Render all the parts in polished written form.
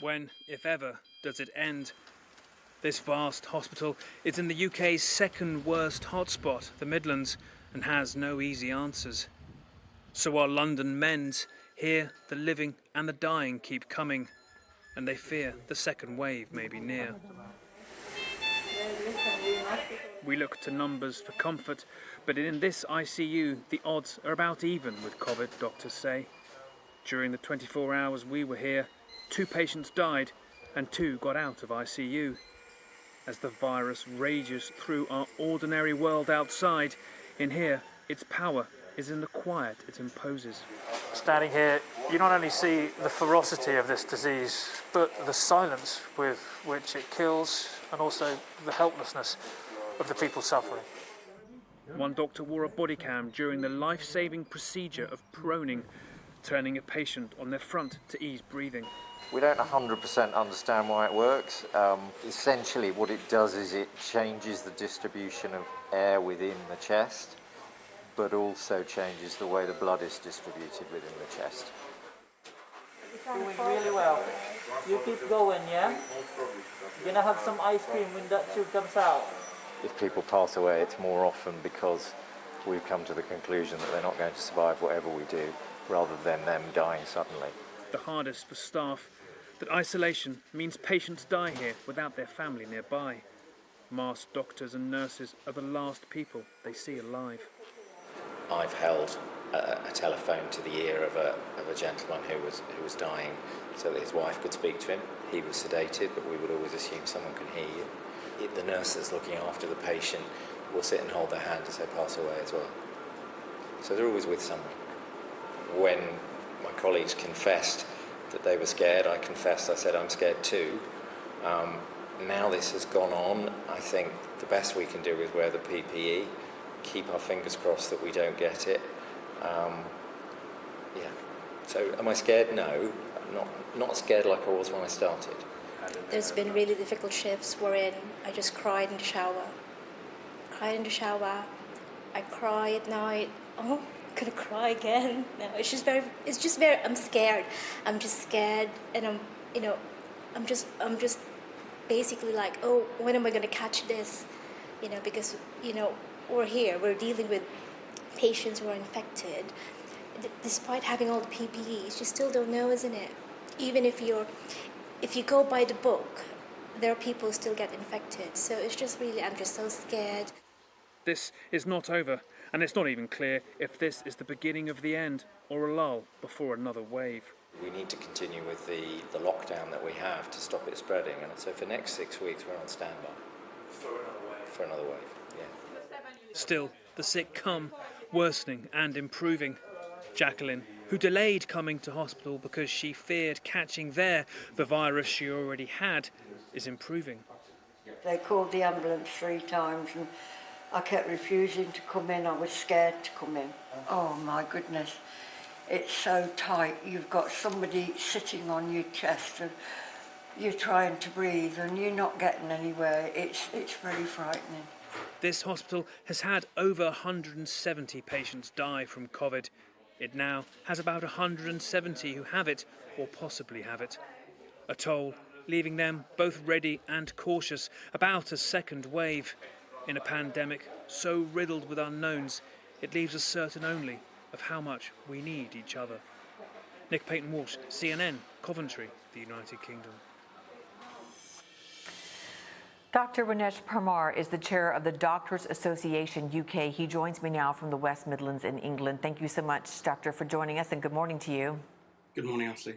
When, if ever, does it end? This vast hospital is in the UK's second worst hotspot, the Midlands, and has no easy answers. So while London mends, here the living and the dying keep coming, and they fear the second wave may be near. We look to numbers for comfort, but in this ICU, the odds are about even with COVID, doctors say. During the 24 hours we were here, 2 patients died and 2 got out of ICU. As the virus rages through our ordinary world outside, in here, its power is in the quiet it imposes. Standing here, you not only see the ferocity of this disease, but the silence with which it kills, and also the helplessness of the people suffering. One doctor wore a body cam during the life-saving procedure of proning, turning a patient on their front to ease breathing. We don't 100% understand why it works. Essentially what it does is it changes the distribution of air within the chest, but also changes the way the blood is distributed within the chest. Doing really well. You keep going, yeah? You're gonna have some ice cream when that tube comes out. If people pass away, it's more often because we've come to the conclusion that they're not going to survive whatever we do, rather than them dying suddenly. The hardest for staff, that isolation means patients die here without their family nearby. Masked doctors and nurses are the last people they see alive. I've held a telephone to the ear of a gentleman who was dying so that his wife could speak to him. He was sedated, but we would always assume someone can hear you. The nurses looking after the patient will sit and hold their hand as they pass away as well. So they're always with someone. When my colleagues confessed that they were scared, I confessed, I said I'm scared too. Now this has gone on, I think the best we can do is wear the PPE, keep our fingers crossed that we don't get it. Yeah. So am I scared? No. I'm not scared like I was when I started. There's been really difficult shifts wherein I just cried in the shower. I cry at night. Oh, I'm gonna cry again. No, it's just very, I'm scared. I'm just scared, and I'm just basically like, oh, when am I gonna catch this? Because, we're here, we're dealing with patients who are infected. Despite having all the PPEs, you still don't know, isn't it? Even if you go by the book, there are people who still get infected. So it's just really, I'm just so scared. This is not over, and it's not even clear if this is the beginning of the end or a lull before another wave. We need to continue with the lockdown that we have to stop it spreading, and so for the next 6 weeks we're on standby. For another wave, yeah. Still, the sick come, worsening and improving. Jacqueline, who delayed coming to hospital because she feared catching there the virus she already had, is improving. They called the ambulance 3 times and I kept refusing to come in. I was scared to come in. Oh my goodness, it's so tight. You've got somebody sitting on your chest and you're trying to breathe and you're not getting anywhere. It's very frightening. This hospital has had over 170 patients die from COVID. It now has about 170 who have it or possibly have it. A toll, leaving them both ready and cautious about a second wave. In a pandemic so riddled with unknowns, it leaves us certain only of how much we need each other. Nick Paton Walsh, CNN, Coventry, the United Kingdom. Dr. Winesh Parmar is the chair of the Doctors Association UK. He joins me now from the West Midlands in England. Thank you so much, Doctor, for joining us, and good morning to you. Good morning, Ashley.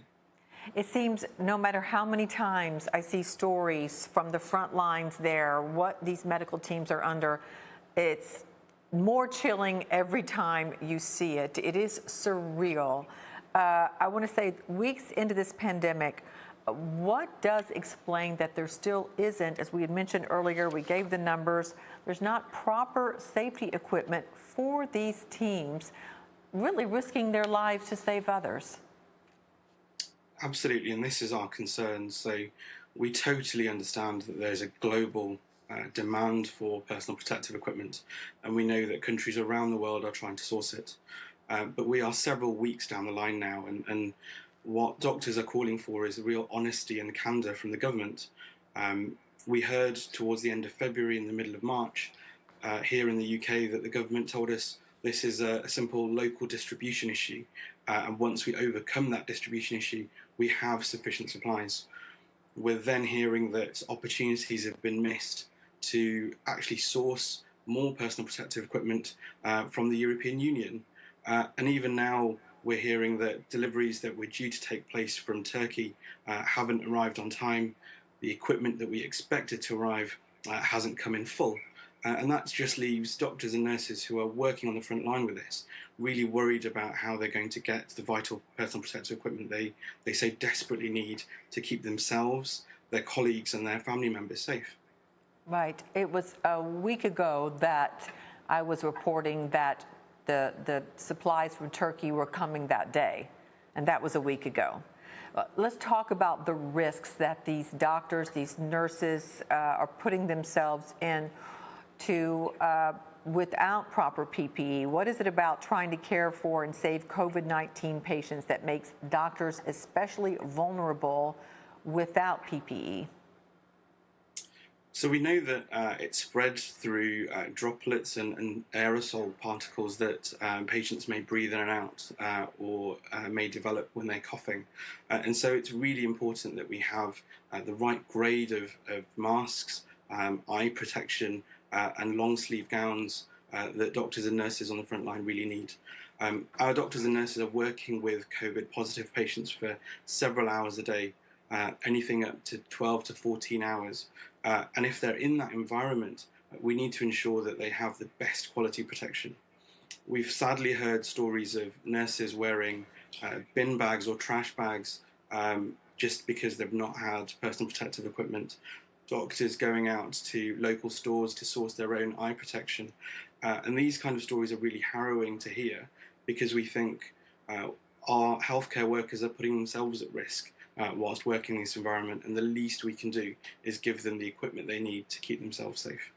It seems no matter how many times I see stories from the front lines there, what these medical teams are under, it's more chilling every time you see it. It is surreal. I want to say, weeks into this pandemic, what does explain that there still isn't, as we had mentioned earlier, we gave the numbers, there's not proper safety equipment for these teams really risking their lives to save others? Absolutely, and this is our concern. So we totally understand that there's a global demand for personal protective equipment, and we know that countries around the world are trying to source it. But we are several weeks down the line now, and what doctors are calling for is real honesty and candour from the government. We heard towards the end of February, in the middle of March, here in the UK, that the government told us this is a simple local distribution issue, and once we overcome that distribution issue, we have sufficient supplies. We're then hearing that opportunities have been missed to actually source more personal protective equipment from the European Union. And even now, we're hearing that deliveries that were due to take place from Turkey haven't arrived on time. The equipment that we expected to arrive hasn't come in full. And that just leaves doctors and nurses who are working on the front line with this really worried about how they're going to get the vital personal protective equipment they so desperately need to keep themselves, their colleagues and their family members safe. Right. It was a week ago that I was reporting that the supplies from Turkey were coming that day, and that was a week ago. Let's talk about the risks that these doctors, these nurses are putting themselves in to without proper PPE. What is it about trying to care for and save COVID-19 patients that makes doctors especially vulnerable without PPE? So we know that it spreads through droplets and aerosol particles that patients may breathe in and out or may develop when they're coughing. And so it's really important that we have the right grade of masks, eye protection and long sleeve gowns that doctors and nurses on the front line really need. Our doctors and nurses are working with COVID positive patients for several hours a day, anything up to 12 to 14 hours. And if they're in that environment, we need to ensure that they have the best quality protection. We've sadly heard stories of nurses wearing bin bags or trash bags just because they've not had personal protective equipment. Doctors going out to local stores to source their own eye protection. And these kind of stories are really harrowing to hear because we think our healthcare workers are putting themselves at risk whilst working in this environment, and the least we can do is give them the equipment they need to keep themselves safe.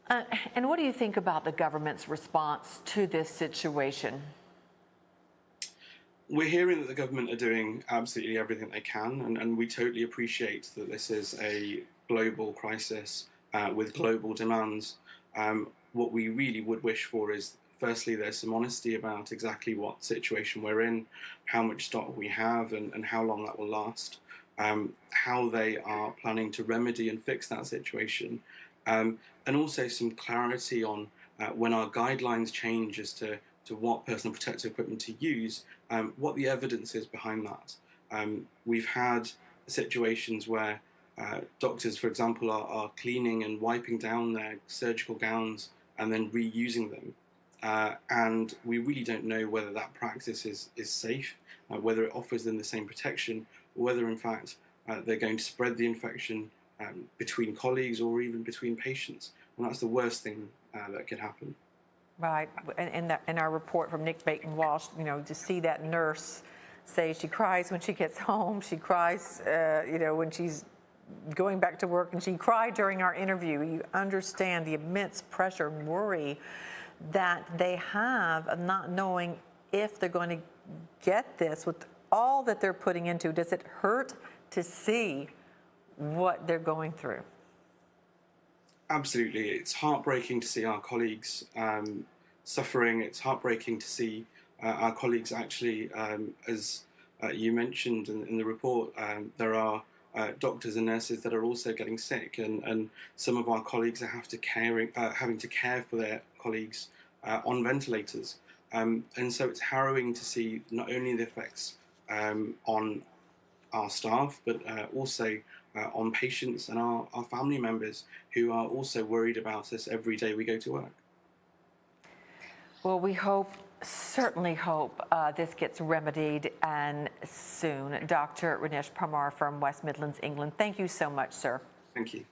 And what do you think about the government's response to this situation? We're hearing that the government are doing absolutely everything they can, and we totally appreciate that this is a global crisis with global demands. What we really would wish for is, firstly, there's some honesty about exactly what situation we're in, how much stock we have, and how long that will last, how they are planning to remedy and fix that situation, and also some clarity on when our guidelines change as to what personal protective equipment to use, what the evidence is behind that. We've had situations where doctors, for example, are cleaning and wiping down their surgical gowns and then reusing them. And we really don't know whether that practice is safe, whether it offers them the same protection, or whether in fact they're going to spread the infection between colleagues or even between patients. And that's the worst thing that could happen. Right. In our report from Nick Paton Walsh, to see that nurse say she cries when she gets home, she cries, when she's going back to work, and she cried during our interview. You understand the immense pressure and worry that they have of not knowing if they're going to get this with all that they're putting into. Does it hurt to see what they're going through? Absolutely. It's heartbreaking to see our colleagues suffering. It's heartbreaking to see our colleagues actually, as you mentioned in the report, there are doctors and nurses that are also getting sick, and some of our colleagues are having to care for their colleagues on ventilators. And so it's harrowing to see not only the effects on our staff, but also on patients and our family members who are also worried about us every day we go to work. Well, we certainly hope this gets remedied and soon. Dr. Rinesh Parmar from West Midlands, England, thank you so much, sir. Thank you.